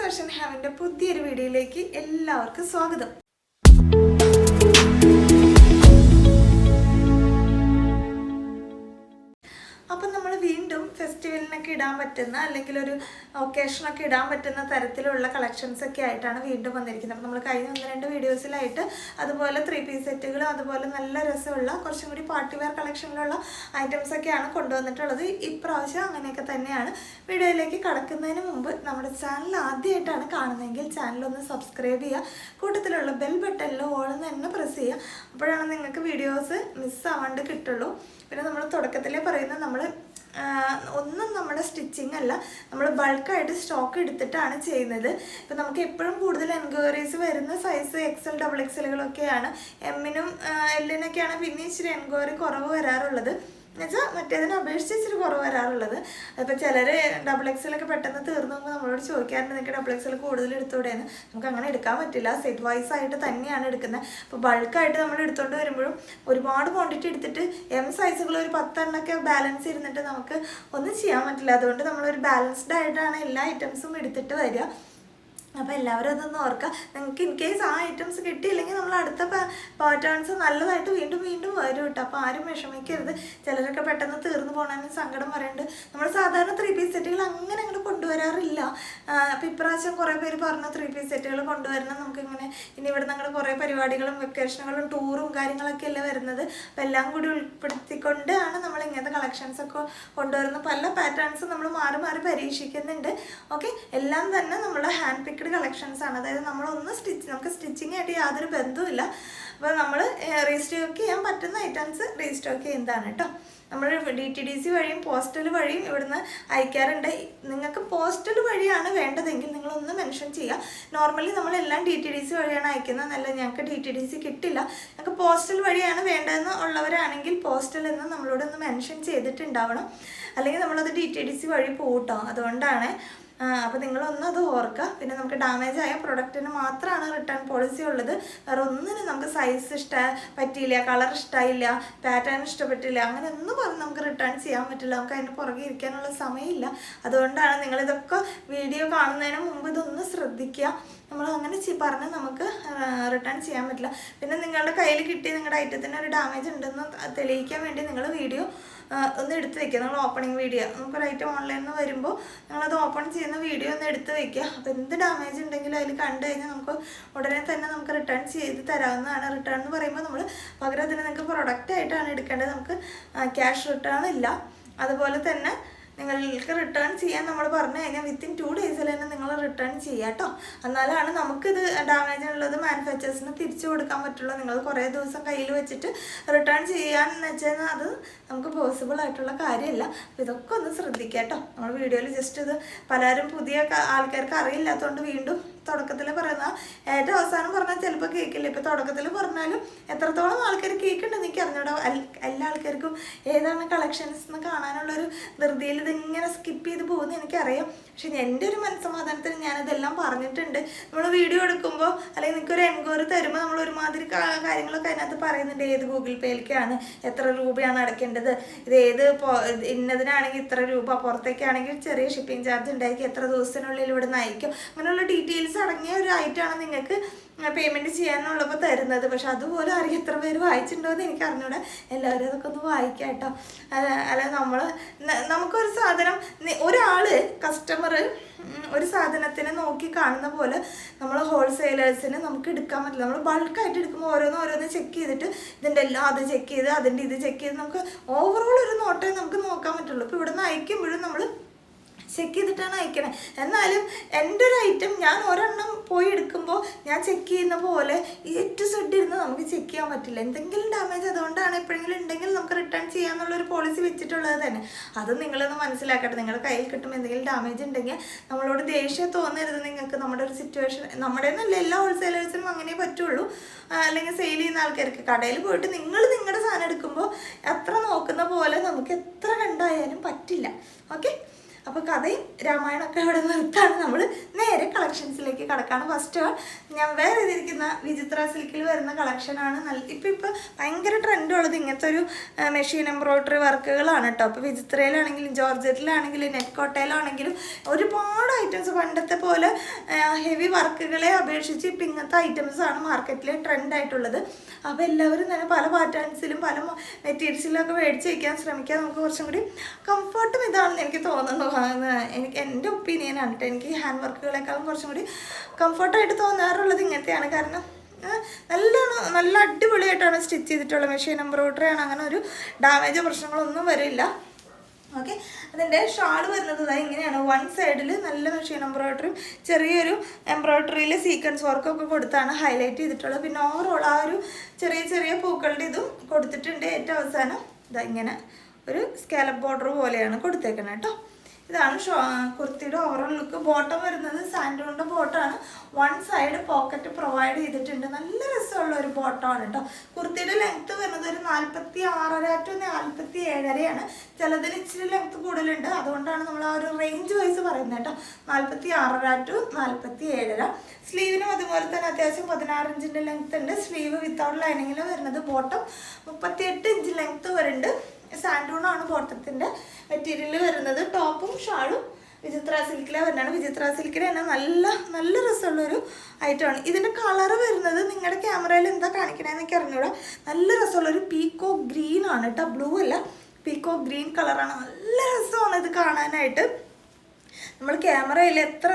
Fashion ഹാവിൻ്റെ പുതിയൊരു വീഡിയോയിലേക്ക് എല്ലാവർക്കും സ്വാഗതം. അപ്പം നമ്മൾ വീണ്ടും ഫെസ്റ്റിവലിനൊക്കെ ഇടാൻ പറ്റുന്ന അല്ലെങ്കിൽ ഒരു ഒക്കേഷനൊക്കെ ഇടാൻ പറ്റുന്ന തരത്തിലുള്ള കളക്ഷൻസൊക്കെ ആയിട്ടാണ് വീണ്ടും വന്നിരിക്കുന്നത്. അപ്പം നമ്മൾ കഴിഞ്ഞ 1-2 വീഡിയോസിലായിട്ട് അതുപോലെ 3 പീസ് സെറ്റുകളും അതുപോലെ നല്ല രസമുള്ള കുറച്ചും കൂടി പാർട്ടി വെയർ കളക്ഷനിലുള്ള ഐറ്റംസൊക്കെയാണ് കൊണ്ടുവന്നിട്ടുള്ളത്. ഇപ്രാവശ്യം അങ്ങനെയൊക്കെ തന്നെയാണ്. വീഡിയോയിലേക്ക് കടക്കുന്നതിന് മുമ്പ് നമ്മുടെ ചാനൽ ആദ്യമായിട്ടാണ് കാണുന്നതെങ്കിൽ ചാനലൊന്ന് സബ്സ്ക്രൈബ് ചെയ്യുക. കൂട്ടത്തിലുള്ള ബെൽ ബട്ടണിൽ ഓൾന്ന് തന്നെ പ്രസ് ചെയ്യുക. അപ്പോഴാണ് നിങ്ങൾക്ക് വീഡിയോസ് മിസ്സാവാണ്ട് കിട്ടുള്ളൂ. പിന്നെ നമ്മൾ തുടക്കത്തിലേ പറയുന്നത് ഒന്നും നമ്മുടെ സ്റ്റിച്ചിങ് അല്ല, നമ്മൾ ബൾക്കായിട്ട് സ്റ്റോക്ക് എടുത്തിട്ടാണ് ചെയ്യുന്നത്. ഇപ്പം നമുക്ക് എപ്പോഴും കൂടുതൽ എൻക്വയറീസ് വരുന്ന സൈസ് XL XXLകളൊക്കെയാണ്. എമ്മിനും എല്ലിനൊക്കെയാണ് പിന്നെ ഇച്ചിരി എൻക്വയറി കുറവ് വരാറുള്ളത്. എന്നുവെച്ചാൽ മറ്റേതിനെ അപേക്ഷിച്ച് ഇച്ചിരി കുറവ് വരാറുള്ളത്. അപ്പോൾ ചിലർ XXL പെട്ടെന്ന് തീർന്നു പോകുമ്പോൾ നമ്മളോട് ചോദിക്കാറുണ്ട് നിങ്ങൾക്ക് XXL കൂടുതൽ എടുത്തുകൂടെയെന്ന്. നമുക്ക് അങ്ങനെ എടുക്കാൻ പറ്റില്ല, സെറ്റ് വൈസ് ആയിട്ട് തന്നെയാണ് എടുക്കുന്നത്. അപ്പോൾ ബൾക്കായിട്ട് നമ്മൾ എടുത്തുകൊണ്ട് വരുമ്പോഴും ഒരുപാട് ക്വാണ്ടിറ്റി എടുത്തിട്ട് M സൈസുകൾ ഒരു 10 എണ്ണമൊക്കെ ബാലൻസ് ഇരുന്നിട്ട് നമുക്ക് ഒന്നും ചെയ്യാൻ പറ്റില്ല. അതുകൊണ്ട് നമ്മളൊരു ബാലൻസ്ഡ് ആയിട്ടാണ് എല്ലാ ഐറ്റംസും എടുത്തിട്ട് വരിക. അപ്പോൾ എല്ലാവരും അതൊന്ന് ഓർക്കുക. നിങ്ങൾക്ക് ഇൻ കേസ് ആ ഐറ്റംസ് കിട്ടിയില്ലെങ്കിൽ നമ്മൾ അടുത്ത പാറ്റേൺസ് നല്ലതായിട്ട് വീണ്ടും വീണ്ടും വരും കേട്ടോ. അപ്പോൾ ആരും വിഷമിക്കരുത്. ചിലരൊക്കെ പെട്ടെന്ന് തീർന്നു പോകണമെന്ന് സങ്കടം പറയുന്നുണ്ട്. നമ്മൾ സാധാരണ 3 പീസ് സെറ്റുകൾ അങ്ങനെ അങ്ങോട്ട് കൊണ്ടുവരാറില്ല. അപ്പോൾ ഇപ്രാവശ്യം കുറേ പേര് പറഞ്ഞു 3 പീസ് സെറ്റുകൾ കൊണ്ടുവരണം, നമുക്കിങ്ങനെ ഇനി ഇവിടെ ഞങ്ങളുടെ കുറേ പരിപാടികളും വെക്കേഷനുകളും ടൂറും കാര്യങ്ങളൊക്കെ അല്ലേ വരുന്നത്. അപ്പോൾ എല്ലാം കൂടി ഉൾപ്പെടുത്തിക്കൊണ്ടാണ് നമ്മൾ ഇങ്ങനത്തെ കളക്ഷൻസൊക്കെ കൊണ്ടുവരുന്നത്. പല പാറ്റേൺസും നമ്മൾ മാറി മാറി പരീക്ഷിക്കുന്നുണ്ട്. ഓക്കെ, എല്ലാം തന്നെ നമ്മുടെ ഹാൻഡ് പിക്ഡ് കളക്ഷൻസ് ആണ്. അതായത് നമുക്ക് സ്റ്റിച്ചിങ് ആയിട്ട് യാതൊരു ബന്ധവുമില്ല. അപ്പോൾ നമ്മൾ റീസ്റ്റോക്ക് ചെയ്യാൻ പറ്റുന്ന ഐറ്റംസ് റീസ്റ്റോക്ക് ചെയ്യുന്നതാണ് കേട്ടോ. നമ്മൾ DTDC വഴിയും പോസ്റ്റൽ വഴിയും ഇവിടുന്ന് അയക്കാറുണ്ട്. നിങ്ങൾക്ക് പോസ്റ്റൽ വഴിയാണ് വേണ്ടതെങ്കിൽ നിങ്ങളൊന്ന് മെൻഷൻ ചെയ്യുക. നോർമലി നമ്മളെല്ലാം DTDC വഴിയാണ് അയക്കുന്നത്. നല്ല ഞങ്ങൾക്ക് DTDC കിട്ടില്ല, ഞങ്ങൾക്ക് പോസ്റ്റൽ വഴിയാണ് വേണ്ടതെന്ന് ഉള്ളവരാണെങ്കിൽ പോസ്റ്റൽ എന്ന് നമ്മളോടൊന്ന് മെൻഷൻ ചെയ്തിട്ടുണ്ടാവണം. അല്ലെങ്കിൽ നമ്മളത് DTDC വഴി പോകട്ടോ. അതുകൊണ്ടാണ്. അപ്പോൾ നിങ്ങളൊന്നും അത് ഓർക്കുക. പിന്നെ നമുക്ക് ഡാമേജ് ആയ പ്രൊഡക്റ്റിന് മാത്രമാണ് റിട്ടേൺ പോളിസി ഉള്ളത്. വേറെ ഒന്നിനും നമുക്ക് സൈസ് പറ്റിയില്ല, കളർ ഇഷ്ടമായില്ല, പാറ്റേൺ ഇഷ്ടപ്പെട്ടില്ല, അങ്ങനെ ഒന്നും പറഞ്ഞ് നമുക്ക് റിട്ടേൺ ചെയ്യാൻ പറ്റില്ല. നമുക്ക് അതിൻ്റെ പുറകെ ഇരിക്കാനുള്ള സമയമില്ല. അതുകൊണ്ടാണ് നിങ്ങളിതൊക്കെ വീഡിയോ കാണുന്നതിന് മുമ്പ് ഇതൊന്ന് ശ്രദ്ധിക്കുക. നമ്മൾ അങ്ങനെ പറഞ്ഞ് നമുക്ക് റിട്ടേൺ ചെയ്യാൻ പറ്റില്ല. പിന്നെ നിങ്ങളുടെ കയ്യിൽ കിട്ടി നിങ്ങളുടെ ഐറ്റത്തിന് ഒരു ഡാമേജ് ഉണ്ടെന്ന് തെളിയിക്കാൻ വേണ്ടി നിങ്ങൾ വീഡിയോ ഒന്ന് എടുത്ത് വയ്ക്കുക. നിങ്ങൾ ഓപ്പണിങ് വീഡിയോ നമുക്കൊരു ഐറ്റം ഓൺലൈനിൽ നിന്ന് വരുമ്പോൾ നിങ്ങളത് ഓപ്പൺ ചെയ്യുന്ന വീഡിയോ ഒന്ന് എടുത്ത് വയ്ക്കുക. അപ്പോൾ എന്ത് ഡാമേജ് ഉണ്ടെങ്കിലും അതിൽ കണ്ടു കഴിഞ്ഞാൽ നമുക്ക് ഉടനെ തന്നെ നമുക്ക് റിട്ടേൺ ചെയ്ത് തരാവുന്നതാണ്. റിട്ടേൺ എന്ന് പറയുമ്പോൾ നമ്മൾ പകരം അതിന് നിങ്ങൾക്ക് പ്രൊഡക്റ്റ് ആയിട്ടാണ് എടുക്കേണ്ടത്. നമുക്ക് ക്യാഷ് റിട്ടേൺ ഇല്ല. അതുപോലെ തന്നെ നിങ്ങൾക്ക് റിട്ടേൺ ചെയ്യാൻ നമ്മൾ പറഞ്ഞു കഴിഞ്ഞാൽ വിത്തിൻ 2 ഡേയ്സിൽ തന്നെ നിങ്ങൾ റിട്ടേൺ ചെയ്യുക കേട്ടോ. എന്നാലാണ് നമുക്കിത് ഡാമേജ് ഉള്ളത് മാനുഫാക്ചേഴ്സിന് തിരിച്ചു കൊടുക്കാൻ പറ്റുള്ളൂ. നിങ്ങൾ കുറേ ദിവസം കയ്യിൽ വെച്ചിട്ട് റിട്ടേൺ ചെയ്യാന്ന് വെച്ചാൽ അത് നമുക്ക് പോസിബിൾ ആയിട്ടുള്ള കാര്യമല്ല. അപ്പോൾ ഇതൊക്കെ ഒന്ന് ശ്രദ്ധിക്കുക കേട്ടോ. നമ്മൾ വീഡിയോയിൽ ജസ്റ്റ് ഇത് പലരും പുതിയ ആൾക്കാർക്ക് അറിയില്ലാത്തതുകൊണ്ട് വീണ്ടും തുടക്കത്തിൽ പറയുന്ന ഏറ്റവും അവസാനം പറഞ്ഞാൽ ചിലപ്പോൾ കേൾക്കില്ല. ഇപ്പോൾ തുടക്കത്തിൽ പറഞ്ഞാലും എത്രത്തോളം ആൾക്കാർ കേൾക്കുന്നുണ്ടെന്ന് എനിക്ക് അറിഞ്ഞൂടാ. എല്ലാ ആൾക്കാർക്കും ഏതാണ് കളക്ഷൻസ് എന്ന് കാണാനുള്ളൊരു ധൃതിയിൽ ഇതിങ്ങനെ സ്കിപ്പ് ചെയ്ത് പോകുന്നത് എനിക്കറിയാം. പക്ഷെ എൻ്റെ ഒരു മനസ്സമാധാനത്തിന് ഞാനതെല്ലാം പറഞ്ഞിട്ടുണ്ട്. നമ്മൾ വീഡിയോ എടുക്കുമ്പോൾ അല്ലെങ്കിൽ നിങ്ങൾക്കൊരു എൻക്വയറി തരുമ്പോൾ നമ്മൾ ഒരുമാതിരി കാര്യങ്ങളൊക്കെ അതിനകത്ത് പറയുന്നുണ്ട്. ഏത് ഗൂഗിൾ പേയിലേക്കാണ്, എത്ര രൂപയാണ് അടയ്ക്കേണ്ടത്, ഇത് ഏത് ഇന്നതിനാണെങ്കിൽ ഇത്ര രൂപ, പുറത്തേക്കാണെങ്കിൽ ചെറിയ ഷിപ്പിംഗ് ചാർജ് ഉണ്ടായിരിക്കും, എത്ര ദിവസത്തിനുള്ളിൽ ഇവിടെ നിന്ന് അയക്കും, അങ്ങനെയുള്ള ഡീറ്റെയിൽസ് അടങ്ങിയ ഒരു ഐറ്റമാണ് നിങ്ങൾക്ക് പേയ്മെൻറ്റ് ചെയ്യാനുള്ളപ്പോൾ തരുന്നത്. പക്ഷെ അതുപോലെ അറിയാം എത്ര പേര് വായിച്ചിട്ടുണ്ടോ എന്ന് എനിക്ക് അറിഞ്ഞൂടെ. എല്ലാവരും അതൊക്കെ ഒന്ന് വായിക്കാം കേട്ടോ. അല്ല നമുക്കൊരു സാധനം ഒരാൾ കസ്റ്റമർ ഒരു സാധനത്തിനെ നോക്കി കാണുന്ന പോലെ നമ്മൾ ഹോൾസെയിലേഴ്സിന് നമുക്ക് എടുക്കാൻ പറ്റില്ല. നമ്മൾ ബൾക്കായിട്ട് എടുക്കുമ്പോൾ ഓരോന്ന് ചെക്ക് ചെയ്തിട്ട് ഇതിൻ്റെ എല്ലാം അത് ചെക്ക് ചെയ്ത് അതിൻ്റെ ഇത് ചെക്ക് ചെയ്ത് നമുക്ക് ഓവറോൾ ഒരു നോട്ടേ നമുക്ക് നോക്കാൻ പറ്റുള്ളൂ. ഇപ്പോൾ ഇവിടെ നിന്ന് അയക്കുമ്പോഴും നമ്മൾ ചെക്ക് ചെയ്തിട്ടാണ് അയക്കണേ. എന്നാലും എൻ്റെ ഒരു ഐറ്റം ഞാൻ ഒരെണ്ണം പോയി എടുക്കുമ്പോൾ ഞാൻ ചെക്ക് ചെയ്യുന്ന പോലെ to Z ഇരുന്ന് നമുക്ക് ചെക്ക് ചെയ്യാൻ പറ്റില്ല. എന്തെങ്കിലും ഡാമേജ് അതുകൊണ്ടാണ് എപ്പോഴെങ്കിലും ഉണ്ടെങ്കിൽ നമുക്ക് റിട്ടേൺ ചെയ്യാന്നുള്ളൊരു പോളിസി വെച്ചിട്ടുള്ളത് തന്നെ. അത് നിങ്ങളൊന്ന് മനസ്സിലാക്കട്ടെ. നിങ്ങളുടെ കയ്യിൽ കിട്ടുമ്പോൾ എന്തെങ്കിലും ഡാമേജ് ഉണ്ടെങ്കിൽ നമ്മളോട് ദേഷ്യം തോന്നരുത്. നിങ്ങൾക്ക് നമ്മുടെ ഒരു സിറ്റുവേഷൻ, നമ്മുടെ എന്നല്ല എല്ലാ ഹോൾസെയിലേഴ്സിനും അങ്ങനെ പറ്റുള്ളൂ. അല്ലെങ്കിൽ സെയിൽ ചെയ്യുന്ന ആൾക്കാർക്ക് കടയിൽ പോയിട്ട് നിങ്ങൾ നിങ്ങളുടെ സാധനം എടുക്കുമ്പോൾ എത്ര നോക്കുന്ന പോലെ നമുക്ക് എത്ര കണ്ടായാലും പറ്റില്ല. ഓക്കെ, അപ്പോൾ കഥയും രാമായണമൊക്കെ ഇവിടെ നിർത്താണ് നമ്മൾ നേരെ കളക്ഷൻസിലേക്ക് കടക്കാണ്. ഫസ്റ്റ് ഞാൻ വേറെ ചെയ്തിരിക്കുന്ന വിചിത്ര സിൽക്കിൽ വരുന്ന കളക്ഷനാണ്. ഇപ്പോൾ ഭയങ്കര ട്രെൻഡുള്ളത് ഇങ്ങനത്തെ ഒരു മെഷീൻ എംബ്രോയ്ഡറി വർക്കുകളാണ് കേട്ടോ. അപ്പോൾ വിചിത്രയിലാണെങ്കിലും ജോർജറ്റിലാണെങ്കിലും നെറ്റ് കോട്ടയിലാണെങ്കിലും ഒരുപാട് ഐറ്റംസ് പണ്ടത്തെ പോലെ ഹെവി വർക്കുകളെ അപേക്ഷിച്ച് ഇപ്പം ഇങ്ങനത്തെ ഐറ്റംസാണ് മാർക്കറ്റിൽ ട്രെൻഡായിട്ടുള്ളത്. അപ്പോൾ എല്ലാവരും തന്നെ പല പാറ്റേൺസിലും പല മെറ്റീരിയൽസിലും ഒക്കെ മേടിച്ച് വയ്ക്കാൻ ശ്രമിക്കുക. നമുക്ക് കുറച്ചും കൂടി കംഫർട്ടും ഇതാണെന്ന് എനിക്ക് തോന്നുന്നു. എനിക്ക് എൻ്റെ ഒപ്പീനിയനാണ് കേട്ടോ. എനിക്ക് ഹാൻഡ് വർക്കുകളെക്കാളും കുറച്ചും കൂടി കംഫർട്ടായിട്ട് തോന്നാറുള്ളത് ഇങ്ങനത്തെയാണ്. കാരണം നല്ല അടിപൊളിയായിട്ടാണ് സ്റ്റിച്ച് ചെയ്തിട്ടുള്ള മെഷീൻ എംബ്രോയ്ഡറി ആണ്. അങ്ങനെ ഒരു ഡാമേജോ പ്രശ്നങ്ങളൊന്നും വരില്ല. ഓക്കെ, അതിൻ്റെ ഷാള് വരുന്നത് ഇങ്ങനെയാണ്. വൺ സൈഡിൽ നല്ല മെഷീൻ എംബ്രോയ്ഡറിയും ചെറിയൊരു എംബ്രോയ്ഡറിയിൽ സീക്വൻസ് വർക്കൊക്കെ കൊടുത്താണ് ഹൈലൈറ്റ് ചെയ്തിട്ടുള്ളത്. പിന്നെ ഓവറോൾ ആ ഒരു ചെറിയ ചെറിയ പൂക്കളുടെ ഇതും കൊടുത്തിട്ടുണ്ട്. ഏറ്റവും അവസാനം ഇങ്ങനെ ഒരു സ്കാലപ്പ് ബോർഡർ പോലെയാണ് കൊടുത്തേക്കുന്നത് കേട്ടോ. ഇതാണ് കുർത്തിയുടെ ഓവറോൾ ലുക്ക്. ബോട്ടം വരുന്നത് സാൻഡൂണിൻ്റെ ബോട്ടമാണ്. വൺ സൈഡ് പോക്കറ്റ് പ്രൊവൈഡ് ചെയ്തിട്ടുണ്ട്. നല്ല രസമുള്ള ഒരു ബോട്ടമാണ് കേട്ടോ. കുർത്തിയുടെ ലെങ്ത്ത് വരുന്നത് ഒരു 46.5 to 47 ചിലതിന് ഇച്ചിരി ലെങ്ത്ത് കൂടുതലുണ്ട്. അതുകൊണ്ടാണ് നമ്മൾ ആ ഒരു റേഞ്ച് വൈസ് പറയുന്നത് കേട്ടോ. 46 to 47. സ്ലീവിനും അതുപോലെ തന്നെ അത്യാവശ്യം 16 ഇഞ്ചിൻ്റെ ലെങ്ത്ത് ഉണ്ട്. സ്ലീവ് വിത്തൗട്ട് ലൈനിങ്ങിൽ വരുന്നത്. ബോട്ടം 38 ഇഞ്ച് ലെങ്ത്ത് വരുന്നുണ്ട്. സാൻഡൂണാണ് ബോട്ടത്തിൻ്റെ മെറ്റീരിയൽ വരുന്നത്. ടോപ്പും ഷാളും വിചിത്ര സിൽക്കിലെ വരുന്നതാണ്. വിചിത്ര സിൽക്കിൽ തന്നെ നല്ല രസമുള്ളൊരു ഐറ്റമാണ്. ഇതിൻ്റെ കളറ് വരുന്നത് നിങ്ങളുടെ ക്യാമറയിൽ എന്താ കാണിക്കണമെന്ന് എനിക്ക് അറിഞ്ഞൂടാ. നല്ല രസമുള്ളൊരു പീക്കോ ഗ്രീൻ ആണ് കേട്ടോ. ബ്ലൂ അല്ല, പീക്കോ ഗ്രീൻ കളറാണ്. നല്ല രസമാണ് ഇത് കാണാനായിട്ട്. നമ്മൾ ക്യാമറയിൽ എത്ര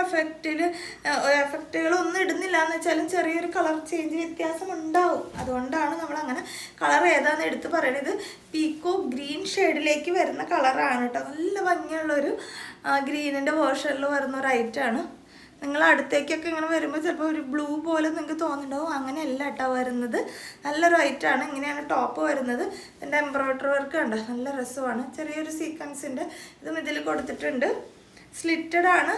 എഫക്റ്റുകളൊന്നും ഇടുന്നില്ല എന്ന് വെച്ചാലും ചെറിയൊരു കളർ ചേഞ്ച് വ്യത്യാസം ഉണ്ടാവും. അതുകൊണ്ടാണ് നമ്മളങ്ങനെ കളർ ഏതാണെന്ന് എടുത്ത് പറയുന്നത്. പീക്കോ ഗ്രീൻ ഷെയ്ഡിലേക്ക് വരുന്ന കളറാണ് കേട്ടോ. നല്ല ഭംഗിയുള്ളൊരു ഗ്രീനിൻ്റെ വേർഷനിൽ വരുന്ന ഒരു ഐറ്റമാണ്. നിങ്ങൾ അടുത്തേക്കൊക്കെ ഇങ്ങനെ വരുമ്പോൾ ചിലപ്പോൾ ഒരു ബ്ലൂ പോലെ നിങ്ങൾക്ക് തോന്നുന്നുണ്ടാവും. അങ്ങനെയല്ല കേട്ടോ വരുന്നത്. നല്ലൊരു ഐറ്റമാണ്. ഇങ്ങനെയാണ് ടോപ്പ് വരുന്നത്. ഇതിൻ്റെ എംബ്രോയ്ഡറി വർക്ക് കണ്ടോ, നല്ല രസമാണ്. ചെറിയൊരു സീക്വൻസിൻ്റെ ഇതും ഇതിൽ കൊടുത്തിട്ടുണ്ട്. സ്ലിറ്റഡ് ആണ്.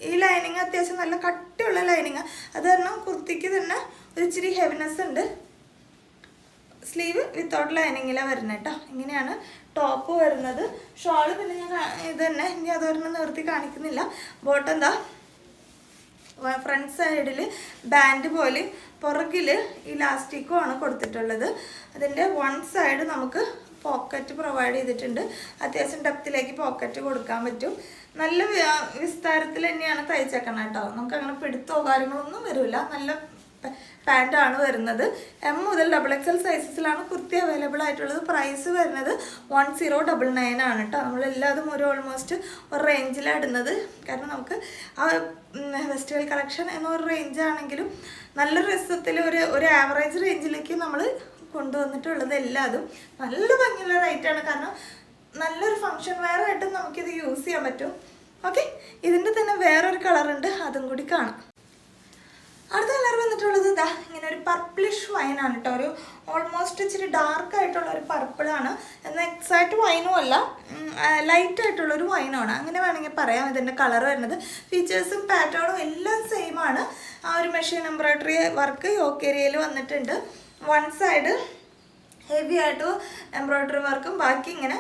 ഈ ലൈനിങ് അത്യാവശ്യം നല്ല കട്ടിയുള്ള ലൈനിങ്. അത് കാരണം കുർത്തിക്ക് തന്നെ ഒരു ഇച്ചിരി ഹെവിനെസ് ഉണ്ട്. സ്ലീവ് വിത്തൗട്ട് ലൈനിങ്ങിലാണ് വരുന്നത് കേട്ടോ. ഇങ്ങനെയാണ് ടോപ്പ് വരുന്നത്. ഷോള് പിന്നെ ഞാൻ ഇത് തന്നെ ഇനി അതൊരെണ്ണം നിവർത്തി കാണിക്കുന്നില്ല. ബോട്ടം എന്താ ഫ്രണ്ട് സൈഡിൽ ബാൻഡ് പോലെ, പുറകിൽ ഇലാസ്റ്റിക്കും ആണ് കൊടുത്തിട്ടുള്ളത്. അതിൻ്റെ വൺ സൈഡ് നമുക്ക് പോക്കറ്റ് പ്രൊവൈഡ് ചെയ്തിട്ടുണ്ട്. അത്യാവശ്യം ഡെപ്തിലേക്ക് പോക്കറ്റ് കൊടുക്കാൻ പറ്റും. നല്ല വിസ്താരത്തിൽ തന്നെയാണ് തയ്ച്ചേക്കണം കേട്ടോ. നമുക്കങ്ങനെ പിടുത്തോ കാര്യങ്ങളൊന്നും വരില്ല. നല്ല പാൻറ്റാണ് വരുന്നത്. M മുതൽ XXL സൈസസിലാണ് കുർത്തി അവൈലബിൾ ആയിട്ടുള്ളത്. പ്രൈസ് വരുന്നത് 1099 ആണ് കേട്ടോ. നമ്മളെല്ലാതും ഓൾമോസ്റ്റ് ഒരു റേഞ്ചിലാണ് ഇടുന്നത്. കാരണം നമുക്ക് ആ ഫെസ്റ്റിവൽ കളക്ഷൻ എന്നൊരു റേഞ്ചാണെങ്കിലും നല്ല രസത്തിൽ ഒരു ആവറേജ് റേഞ്ചിലേക്ക് നമ്മൾ കൊണ്ടുവന്നിട്ടുള്ളത്. എല്ലാതും നല്ല ഭംഗിയുള്ള റൈറ്റാണ്. കാരണം നല്ലൊരു ഫങ്ഷൻ വെയർ ആയിട്ടും നമുക്കിത് യൂസ് ചെയ്യാൻ പറ്റും. ഓക്കെ, ഇതിൻ്റെ തന്നെ വേറൊരു കളറുണ്ട്, അതും കൂടി കാണാം. അടുത്ത കളർ വന്നിട്ടുള്ളത് ഇതാ ഇങ്ങനെ ഒരു പർപ്പിളിഷ് വൈനാണ് കേട്ടോ. ഒരു ഓൾമോസ്റ്റ് ഇച്ചിരി ഡാർക്ക് ആയിട്ടുള്ള ഒരു പർപ്പിളാണ്. എന്നാൽ എക്സാക്റ്റ് വൈനും അല്ല, ലൈറ്റ് ആയിട്ടുള്ളൊരു വൈനാണ്, അങ്ങനെ വേണമെങ്കിൽ പറയാം. ഇതിൻ്റെ കളർ വരുന്നത് ഫീച്ചേഴ്സും പാറ്റേണും എല്ലാം സെയിം ആണ്. ആ ഒരു മെഷീൻ എംബ്രോയ്ഡറി വർക്ക് യോക്ക് ഏരിയയിൽ വന്നിട്ടുണ്ട്. വൺ സൈഡ് ഹെവി ആയിട്ട് എംബ്രോയ്ഡറി വർക്കും ബാക്കി ഇങ്ങനെ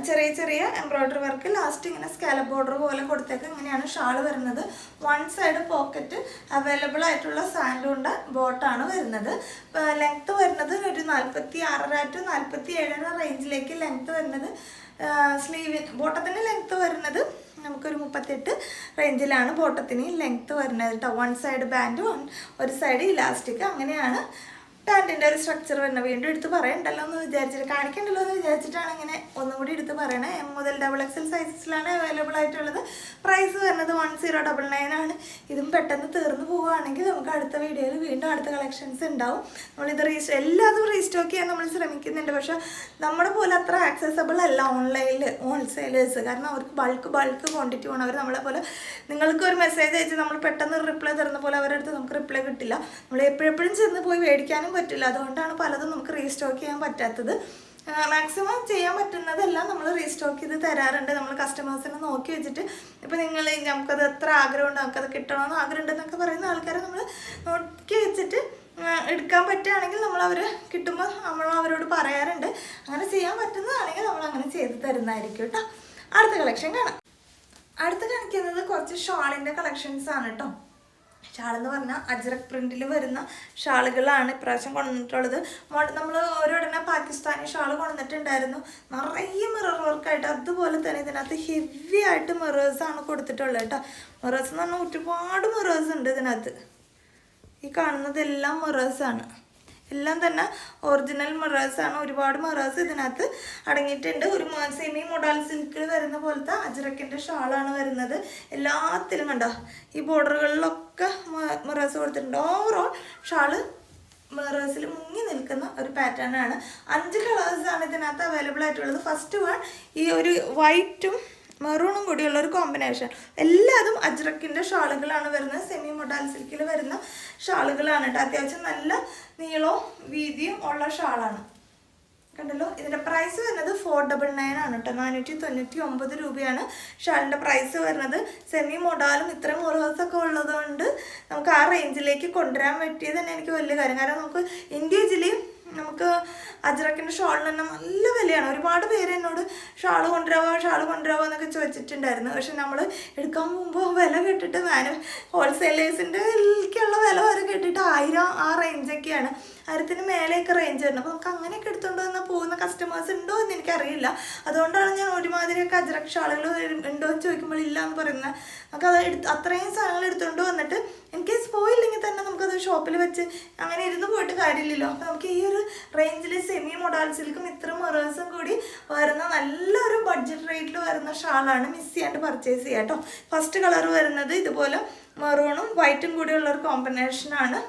ചെറിയ ചെറിയ എംബ്രോയ്ഡറി വർക്ക് ലാസ്റ്റ് ഇങ്ങനെ സ്കാലപ്പ് ബോർഡർ പോലെ കൊടുത്തേക്ക്. ഇങ്ങനെയാണ് ഷാൾ വരുന്നത്. വൺ സൈഡ് പോക്കറ്റ് അവൈലബിൾ ആയിട്ടുള്ള സാൻഡൂണിൻ്റെ ബോട്ടാണ് വരുന്നത്. ലെങ്ത്ത് വരുന്നത് ഒരു 46 to 47 റേഞ്ചിലേക്ക് ലെങ്ത്ത് വരുന്നത്. ബോട്ടത്തിൻ്റെ ലെങ്ത്ത് വരുന്നത് നമുക്കൊരു 38 റേഞ്ചിലാണ് ബോട്ടത്തിന് ലെങ്ത്ത് വരുന്നത് കേട്ടോ. വൺ സൈഡ് ബാൻഡ്, ഒരു സൈഡ് ഇലാസ്റ്റിക്, അങ്ങനെയാണ് പാൻറ്റിൻ്റെ ഒരു സ്ട്രക്ചർ വരുന്നത്. വീണ്ടും എടുത്ത് പറയണ്ടല്ലോ എന്ന് വിചാരിച്ചിട്ട്, കാണിക്കണ്ടല്ലോ എന്ന് വിചാരിച്ചിട്ടാണ് ഇങ്ങനെ ഒന്നും കൂടി എടുത്ത് പറയണേ. M മുതൽ XXL സൈസസിലാണ് അവൈലബിൾ ആയിട്ടുള്ളത്. പ്രൈസ് വരുന്നത് 1099 ആണ്. ഇതും പെട്ടെന്ന് തീർന്നു പോവുകയാണെങ്കിൽ നമുക്ക് അടുത്ത വീഡിയോയിൽ വീണ്ടും അടുത്ത കളക്ഷൻസ് ഉണ്ടാവും. നമ്മളിത് എല്ലാതും റീസ്റ്റോക്ക് ചെയ്യാൻ നമ്മൾ ശ്രമിക്കുന്നുണ്ട്. പക്ഷേ നമ്മുടെ പോലെ അത്ര ആക്സസബിൾ അല്ല ഓൺലൈനിൽ ഹോൾസെയിലേഴ്സ്. കാരണം അവർക്ക് ബൾക്ക് ക്വാണ്ടിറ്റി വേണം. അവർ നമ്മളെ പോലെ നിങ്ങൾക്ക് ഒരു മെസ്സേജ് അയച്ച് നമ്മൾ പെട്ടെന്ന് റിപ്ലൈ തരുന്ന പോലെ അവരുടെ അടുത്ത് നമുക്ക് റിപ്ലൈ കിട്ടില്ല. നമ്മൾ എപ്പോഴെപ്പോഴും ചെന്ന് പോയി മേടിക്കാനും പറ്റില്ല. അതുകൊണ്ടാണ് പലതും നമുക്ക് റീസ്റ്റോക്ക് ചെയ്യാൻ പറ്റാത്തത്. മാക്സിമം ചെയ്യാൻ പറ്റുന്നതെല്ലാം നമ്മൾ റീസ്റ്റോക്ക് ചെയ്ത് തരാറുണ്ട്. നമ്മൾ കസ്റ്റമേഴ്സിനെ നോക്കി വെച്ചിട്ട് ഇപ്പോൾ നമുക്കത് എത്ര ആഗ്രഹമുണ്ട്, നമുക്കത് കിട്ടണമെന്ന് ആഗ്രഹമുണ്ടെന്നൊക്കെ പറയുന്ന ആൾക്കാരെ നമ്മൾ നോക്കി വെച്ചിട്ട് എടുക്കാൻ പറ്റുകയാണെങ്കിൽ നമ്മൾ കിട്ടുമ്പോൾ നമ്മൾ അവരോട് പറയാറുണ്ട്. അങ്ങനെ ചെയ്യാൻ പറ്റുന്നതാണെങ്കിൽ നമ്മൾ അങ്ങനെ ചെയ്ത് തരുന്നതായിരിക്കും കേട്ടോ. അടുത്ത കളക്ഷൻ കാണാം. അടുത്ത് കാണിക്കുന്നത് കുറച്ച് ഷാളിൻ്റെ കളക്ഷൻസ് ആണ് കേട്ടോ. ഷാളെന്ന് പറഞ്ഞാൽ അജ്രക് പ്രിന്റിൽ വരുന്ന ഷാളുകളാണ് ഇപ്രാവശ്യം കൊണ്ടുവന്നിട്ടുള്ളത്. നമ്മൾ ഒരിടനെ പാകിസ്ഥാനി ഷാൾ കൊണ്ടുവന്നിട്ടുണ്ടായിരുന്നു, നിറയെ മിറർ വർക്കായിട്ട്. അതുപോലെ തന്നെ ഇതിനകത്ത് ഹെവി ആയിട്ട് മിറേഴ്സാണ് കൊടുത്തിട്ടുള്ളത് കേട്ടോ. മിറേഴ്സ് എന്ന് പറഞ്ഞാൽ ഒരുപാട് മിറേഴ്സ് ഉണ്ട് ഇതിനകത്ത്. ഈ കാണുന്നതെല്ലാം മിറേഴ്സാണ്, എല്ലാം തന്നെ ഒറിജിനൽ മിറേഴ്സാണ്. ഒരുപാട് മിറേഴ്സ് ഇതിനകത്ത് അടങ്ങിയിട്ടുണ്ട്. ഒരു സെമി മോഡൽ സിൽക്കിൽ വരുന്ന പോലത്തെ അജ്രക്കിൻ്റെ ഷാളാണ് വരുന്നത്. എല്ലാത്തിലും കണ്ടോ ഈ ബോർഡറുകളിലൊക്കെ മിറേഴ്സ് കൊടുത്തിട്ടുണ്ട്. ഓവറോൾ ഷാള് മിറേഴ്സിൽ മുങ്ങി നിൽക്കുന്ന ഒരു പാറ്റേൺ ആണ്. 5 കളേഴ്സാണ് ഇതിനകത്ത് അവൈലബിൾ ആയിട്ടുള്ളത്. ഫസ്റ്റ് വൺ ഈ ഒരു വൈറ്റും മെറൂണും കൂടിയുള്ള ഒരു കോമ്പിനേഷൻ. എല്ലാതും അജ്രക്കിൻ്റെ ഷാളുകളാണ് വരുന്നത്. സെമി മൊഡാൽ സിൽക്കിൽ വരുന്ന ഷാളുകളാണ് കേട്ടോ. അത്യാവശ്യം നല്ല നീളവും വീതിയും ഉള്ള ഷാളാണ്. കണ്ടല്ലോ, ഇതിൻ്റെ പ്രൈസ് വരുന്നത് 499 ആണ് കേട്ടോ. 499 രൂപയാണ് ഷാളിൻ്റെ പ്രൈസ് വരുന്നത്. സെമി മൊഡാലും ഇത്രയും മുറേഴ്സൊക്കെ ഉള്ളതുകൊണ്ട് നമുക്ക് ആ റേഞ്ചിലേക്ക് കൊണ്ടുവരാൻ പറ്റിയത് തന്നെ എനിക്ക് വലിയ കാര്യം. കാരണം നമുക്ക് ഇൻഡിവിജ്വലി നമുക്ക് അജ്രക്കിൻ്റെ ഷാളിന് തന്നെ നല്ല വിലയാണ്. ഒരുപാട് പേര് എന്നോട് ഷാൾ കൊണ്ടുവരാമോ എന്നൊക്കെ ചോദിച്ചിട്ടുണ്ടായിരുന്നു. പക്ഷെ നമ്മൾ എടുക്കാൻ പോകുമ്പോൾ വില കേട്ടിട്ട് ഹോൾസെയിലേഴ്സിൻ്റെക്കുള്ള വില വരെ കേട്ടിട്ട് 1000 ആ റേഞ്ചൊക്കെയാണ്. 1000-ന് മേലെയൊക്കെ റേഞ്ച് വരുന്നത്. അപ്പോൾ നമുക്ക് അങ്ങനെയൊക്കെ എടുത്തുകൊണ്ട് വന്നാൽ പോകുന്ന കസ്റ്റമേഴ്സ് ഉണ്ടോ എന്ന് എനിക്കറിയില്ല. അതുകൊണ്ടാണ് ഞാൻ ഒരുമാതിരിയൊക്കെ അജ്രക് ഷാളുകൾ ഉണ്ടോ എന്ന് ചോദിക്കുമ്പോൾ ഇല്ല എന്ന് പറയുന്നത്. നമുക്കത് അത്രയും സാധനങ്ങൾ എടുത്തുകൊണ്ട് വന്നിട്ട് എനിക്ക് പോയില്ലെങ്കിൽ തന്നെ നമുക്കത് ഷോപ്പിൽ വെച്ച് അങ്ങനെ ഇരുന്ന് പോയിട്ട് കാര്യമില്ലല്ലോ. അപ്പോൾ നമുക്ക് ഈ ഒരു റേഞ്ചിൽ സെമി മൊഡാൽ സിൽക്കും ഇത്ര മിറേഴ്സും കൂടി വരുന്ന നല്ലൊരു ബഡ്ജറ്റ് റേറ്റിൽ വരുന്ന ഷാളാണ്. മിസ് ചെയ്യാണ്ട് പർച്ചേസ് ചെയ്യാം കേട്ടോ. ഫസ്റ്റ് കളർ വരുന്നത് ഇതുപോലെ മെറൂണും വൈറ്റും കൂടിയുള്ള ഒരു കോമ്പിനേഷനാണ്.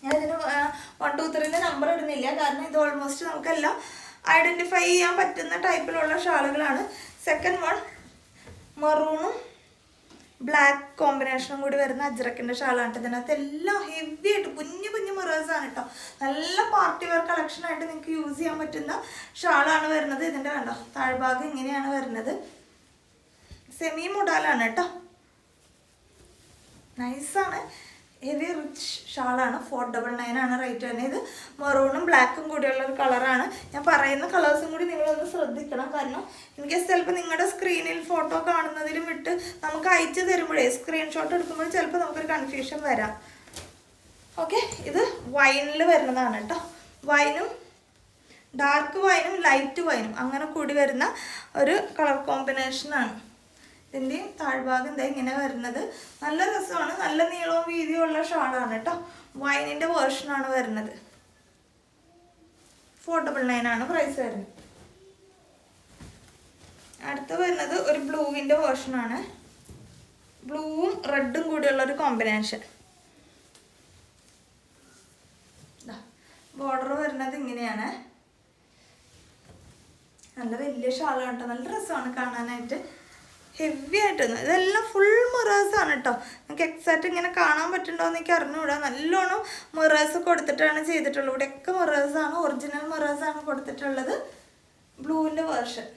ഞാനിതിന് 1, 2, 3 നമ്പർ ഇടുന്നില്ല, കാരണം ഇത് ഓൾമോസ്റ്റ് നമുക്കെല്ലാം ഐഡൻറ്റിഫൈ ചെയ്യാൻ പറ്റുന്ന ടൈപ്പിലുള്ള ഷാളുകളാണ്. സെക്കൻഡ് വൺ മെറൂണും ബ്ലാക്ക് കോമ്പിനേഷനും കൂടി വരുന്ന അജ്രക്കിൻ്റെ ഷാളാണ്. ഇതിനകത്ത് എല്ലാം ഹെവി ആയിട്ട് കുഞ്ഞു മിറേഴ്സാണ് കേട്ടോ. നല്ല പാർട്ടി വെയർ കളക്ഷനായിട്ട് നിങ്ങൾക്ക് യൂസ് ചെയ്യാൻ പറ്റുന്ന ഷാളാണ് വരുന്നത്. ഇതിൻ്റെ കണ്ടോ താഴ്ഭാഗം ഇങ്ങനെയാണ് വരുന്നത്. സെമി മൊഡാലാണ് കേട്ടോ. നൈസാണ്, ഹെവി റിച്ച് ഷാളാണ്. 499 ആണ് റേറ്റ് തന്നെ. ഇത് മെറൂണും ബ്ലാക്കും കൂടിയുള്ള ഒരു കളറാണ്. ഞാൻ പറയുന്ന കളേഴ്സും കൂടി നിങ്ങളൊന്ന് ശ്രദ്ധിക്കണം. കാരണം എനിക്ക് ചിലപ്പോൾ നിങ്ങളുടെ സ്ക്രീനിൽ ഫോട്ടോ കാണുന്നതിലും വിട്ട് നമുക്ക് അയച്ചു തരുമ്പോഴേ സ്ക്രീൻഷോട്ട് എടുക്കുമ്പോൾ ചിലപ്പോൾ നമുക്കൊരു കൺഫ്യൂഷൻ വരാം. ഓക്കെ, ഇത് വൈനിൽ വരുന്നതാണ് കേട്ടോ. വൈനും ഡാർക്ക് വൈനും ലൈറ്റ് വൈനും അങ്ങനെ കൂടി വരുന്ന ഒരു കളർ കോമ്പിനേഷനാണ്. ഇതിൻ്റെയും താഴ്ഭാഗം എന്താ ഇങ്ങനെ വരുന്നത്. നല്ല രസമാണ്, നല്ല നീളവും വീതിയും ഉള്ള ഷാളാണ് കേട്ടോ. വൈനിൻ്റെ വേർഷനാണ് വരുന്നത്. 499 ആണ് പ്രൈസ് വരുന്നത്. അടുത്ത് വരുന്നത് ഒരു ബ്ലൂവിൻ്റെ വേർഷനാണ്. ബ്ലൂവും റെഡും കൂടിയുള്ള ഒരു കോമ്പിനേഷൻ. ബോർഡർ വരുന്നത് ഇങ്ങനെയാണ്. നല്ല വലിയ ഷാളാണ് കേട്ടോ. നല്ല രസമാണ് കാണാനായിട്ട്, ഹെവി ആയിട്ടൊന്ന്. ഇതെല്ലാം ഫുൾ മിറേഴ്സാണ് കേട്ടോ. നമുക്ക് എക്സാക്റ്റ് ഇങ്ങനെ കാണാൻ പറ്റുന്നുണ്ടോ എന്ന് എനിക്ക് അറിഞ്ഞുകൂടാ. നല്ലോണം മിറേഴ്സ് കൊടുത്തിട്ടാണ് ചെയ്തിട്ടുള്ളത്. ഇവിടെയൊക്കെ മിറേഴ്സാണ്, ഒറിജിനൽ മിറേഴ്സാണ് കൊടുത്തിട്ടുള്ളത്. ബ്ലൂവിൻ്റെ വേർഷൻ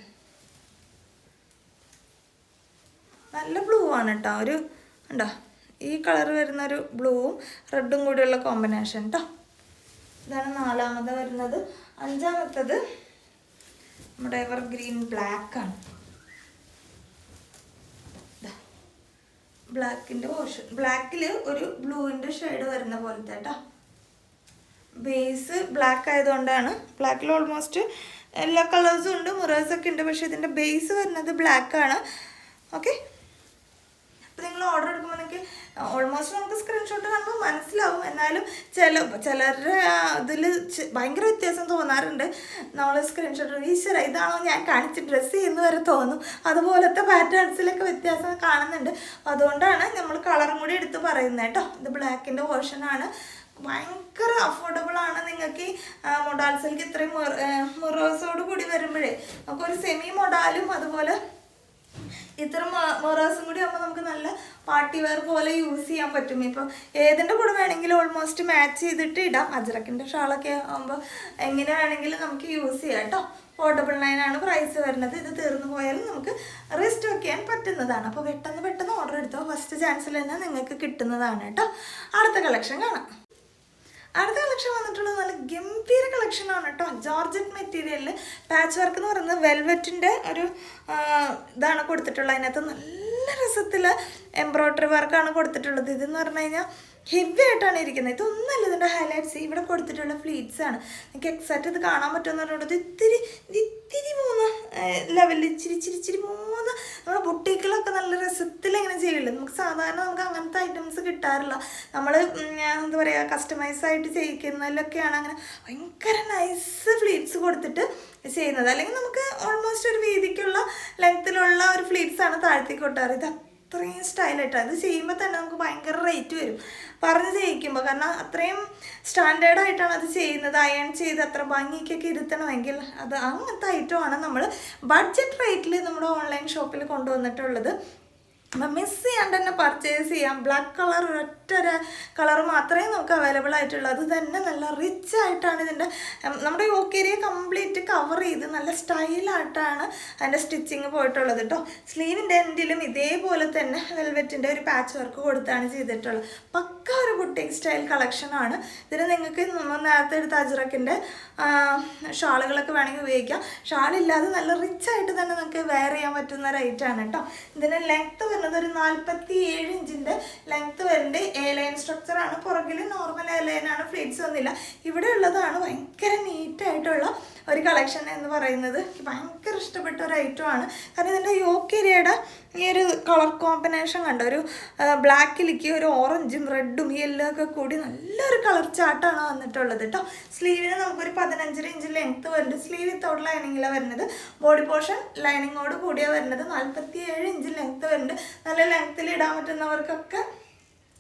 നല്ല ബ്ലൂ ആണ് കേട്ടോ. ഒരു ഉണ്ടോ ഈ കളർ വരുന്നൊരു ബ്ലൂവും റെഡും കൂടിയുള്ള കോമ്പിനേഷൻ കേട്ടോ. ഇതാണ് 4ാമത് വരുന്നത്. 5ാമത്തത് നമ്മുടെ എവർഗ്രീൻ ബ്ലാക്കാണ്. ബ്ലാക്കിൻ്റെ പോർഷൻ, ബ്ലാക്കിൽ ഒരു ബ്ലൂവിൻ്റെ ഷെയ്ഡ് വരുന്ന പോലത്തെ കേട്ടോ. ബേസ് ബ്ലാക്ക് ആയതുകൊണ്ടാണ്. ബ്ലാക്കിൽ ഓൾമോസ്റ്റ് എല്ലാ കളേഴ്സും ഉണ്ട്, മിറേഴ്സൊക്കെ ഉണ്ട്. പക്ഷേ ഇതിൻ്റെ ബേസ് വരുന്നത് ബ്ലാക്കാണ്. ഓക്കെ, അപ്പോൾ നിങ്ങൾ ഓർഡർ എടുക്കുമ്പോൾ നിങ്ങൾക്ക് ഓൾമോസ്റ്റ് നമുക്ക് സ്ക്രീൻഷോട്ട് കാണുമ്പോൾ മനസ്സിലാവും. എന്നാലും ചിലരുടെ ഇതിൽ ഭയങ്കര വ്യത്യാസം തോന്നാറുണ്ട്. നമ്മൾ സ്ക്രീൻഷോട്ട് ഈശ്വര ഇതാണോ ഞാൻ കാണിച്ച് ഡ്രസ്സ് ചെയ്യുന്ന വരെ തോന്നും. അതുപോലത്തെ പാറ്റേൺസിലൊക്കെ വ്യത്യാസം കാണുന്നുണ്ട്. അതുകൊണ്ടാണ് നമ്മൾ കളറും കൂടി എടുത്ത് പറയുന്നത് കേട്ടോ. ഇത് ബ്ലാക്കിൻ്റെ വേർഷനാണ്. ഭയങ്കര അഫോർഡബിൾ ആണ്. നിങ്ങൾക്ക് ഈ മൊഡാൽ സിൽക്ക് ഇത്രയും മിറേഴ്സോട് കൂടി വരുമ്പോഴേ നമുക്കൊരു സെമി മൊഡാലും അതുപോലെ ഇത്ര മിറേഴ്സും കൂടി ആകുമ്പോൾ നമുക്ക് നല്ല പാർട്ടി വെയർ പോലെ യൂസ് ചെയ്യാൻ പറ്റും. ഇപ്പോൾ ഏതിൻ്റെ കൂടെ വേണമെങ്കിലും ഓൾമോസ്റ്റ് മാച്ച് ചെയ്തിട്ട് ഇടാം. അജ്രക്കിൻ്റെ ഷാളൊക്കെ ആകുമ്പോൾ എങ്ങനെ വേണമെങ്കിലും നമുക്ക് യൂസ് ചെയ്യാം കേട്ടോ. 499 ആണ് പ്രൈസ് വരുന്നത്. ഇത് തീർന്നു പോയാലും നമുക്ക് റീസ്റ്റോക്ക് ചെയ്യാൻ പറ്റുന്നതാണ്. അപ്പോൾ പെട്ടെന്ന് ഓർഡർ എടുത്തോ. ഫസ്റ്റ് ചാൻസിൽ തന്നെ നിങ്ങൾക്ക് കിട്ടുന്നതാണ് കേട്ടോ. അടുത്ത കളക്ഷൻ കാണാം. അടുത്ത കളക്ഷൻ വന്നിട്ടുള്ളത് നല്ല ഗംഭീര കളക്ഷനാണ് കേട്ടോ. ജോർജറ്റ് മെറ്റീരിയലിൽ പാച്ച് വർക്ക് എന്ന് പറയുന്നത് വെൽവെറ്റിൻ്റെ ഒരു ഇതാണ് കൊടുത്തിട്ടുള്ളത്. അതിനകത്ത് നല്ല നല്ല രസത്തിൽ എംബ്രോയ്ഡറി വർക്കാണ് കൊടുത്തിട്ടുള്ളത്. ഇതെന്ന് പറഞ്ഞു കഴിഞ്ഞാൽ ഹെവി ആയിട്ടാണ് ഇരിക്കുന്നത്. ഇതൊന്നല്ല ഇതിൻ്റെ ഹൈലൈറ്റ്സ്. ഇവിടെ കൊടുത്തിട്ടുള്ള ഫ്ലീറ്റ്സ് ആണ്. നിങ്ങൾക്ക് എക്സാക്റ്റ് ഇത് കാണാൻ പറ്റുമെന്ന് പറഞ്ഞത് ഇത്തിരി മൂന്ന് ലെവലിൽ ഇച്ചിരി മൂന്ന് നമ്മുടെ ബുട്ടീക്കിലൊക്കെ നല്ല രസത്തിൽ എങ്ങനെ ചെയ്യില്ല. നമുക്ക് സാധാരണ നമുക്ക് അങ്ങനത്തെ ഐറ്റംസ് കിട്ടാറില്ല. നമ്മൾ എന്താ പറയുക കസ്റ്റമൈസ് ആയിട്ട് ചെയ്യിക്കുന്നതിലൊക്കെയാണ് അങ്ങനെ ഭയങ്കര നൈസ് ഫ്ലീറ്റ്സ് കൊടുത്തിട്ട് ചെയ്യുന്നത്. അല്ലെങ്കിൽ നമുക്ക് ഓൾമോസ്റ്റ് ഒരു വീതിക്കുള്ള ലെങ്ത്തിലുള്ള ഒരു ഫ്ലീറ്റ്സാണ് താഴത്തേക്ക് കൊട്ടാറ്. ഇത് അത്രയും സ്റ്റൈലായിട്ടാണ്. അത് ചെയ്യുമ്പോൾ തന്നെ നമുക്ക് ഭയങ്കര റേറ്റ് വരും പറഞ്ഞ് ചെയ്യിക്കുമ്പോൾ. കാരണം അത്രയും സ്റ്റാൻഡേർഡായിട്ടാണ് അത് ചെയ്യുന്നത്. അയൺ ചെയ്ത് അത്ര ഭംഗിക്കൊക്കെ ഇരുത്തണമെങ്കിൽ അത് അങ്ങനത്തെ ഐറ്റമാണ് നമ്മൾ ബഡ്ജറ്റ് റേറ്റിൽ നമ്മുടെ ഓൺലൈൻ ഷോപ്പിൽ കൊണ്ടുവന്നിട്ടുള്ളത്. അപ്പം മിസ് ചെയ്യാണ്ട് തന്നെ പർച്ചേസ് ചെയ്യാം. ബ്ലാക്ക് കളർ ഒരൊറ്റ കളർ മാത്രമേ നമുക്ക് അവൈലബിൾ ആയിട്ടുള്ളൂ. അത് തന്നെ നല്ല റിച്ച് ആയിട്ടാണ് ഇതിൻ്റെ നമ്മുടെ യോക്ക് ഏരിയ കംപ്ലീറ്റ് കവർ ചെയ്ത് നല്ല സ്റ്റൈലായിട്ടാണ് അതിൻ്റെ സ്റ്റിച്ചിങ് പോയിട്ടുള്ളത് കേട്ടോ. സ്ലീവിൻ്റെ എൻഡിലും ഇതേപോലെ തന്നെ വെൽവെറ്റിൻ്റെ ഒരു പാച്ച് വർക്ക് കൊടുത്താണ് ചെയ്തിട്ടുള്ളത്. പക്ക ഒരു ബുട്ടീക്ക് സ്റ്റൈൽ കളക്ഷനാണ്. ഇതിന് നിങ്ങൾക്ക് നേരത്തെ എടുത്ത അജ്രക്കിൻ്റെ ഷാളുകളൊക്കെ വേണമെങ്കിൽ ഉപയോഗിക്കാം. ഷാളില്ലാതെ നല്ല റിച്ച് ആയിട്ട് തന്നെ നമുക്ക് വെയർ ചെയ്യാൻ പറ്റുന്ന ഒരു ഐറ്റാണ് കേട്ടോ. ഇതിന് ലെങ്ത്ത് വരുന്നത് ഒരു 47 ഇഞ്ചിൻ്റെ ലെങ്ത്ത് വരുന്നുണ്ട്. എ ലൈൻ സ്ട്രക്ചറാണ്. പുറകിൽ നോർമൽ എ ലൈനാണ്. ഫ്ലീറ്റ്സ് ഒന്നുമില്ല. ഇവിടെ ഉള്ളതാണ് ഭയങ്കര നീറ്റായിട്ടുള്ള ഒരു കളക്ഷൻ എന്ന് പറയുന്നത്. എനിക്ക് ഭയങ്കര ഇഷ്ടപ്പെട്ട ഒരു ഐറ്റമാണ്. കാരണം ഇതിൻ്റെ യോക്ക് ഏരിയയുടെ ഈ ഒരു കളർ കോമ്പിനേഷൻ കണ്ട ഒരു ബ്ലാക്കിലേക്ക് ഒരു ഓറഞ്ചും റെഡും യെല്ലോ ഒക്കെ കൂടി നല്ലൊരു കളർ ചാർട്ടാണ് വന്നിട്ടുള്ളത് കേട്ടോ. സ്ലീവിന് നമുക്കൊരു 15 ഇഞ്ച് ലെങ്ത്ത് വരുന്നുണ്ട്. സ്ലീവ് വിത്തൗട്ട് ലൈനിങ്ങിലാണ് വരുന്നത്. ബോഡി പോർഷൻ ലൈനിങ്ങോട് കൂടിയാണ് വരുന്നത്. 47 ഇഞ്ച് ലെങ്ത്ത് വരുന്നുണ്ട്. നല്ല ലെങ്ത്തിൽ ഇടാൻ പറ്റുന്നവർക്കൊക്കെ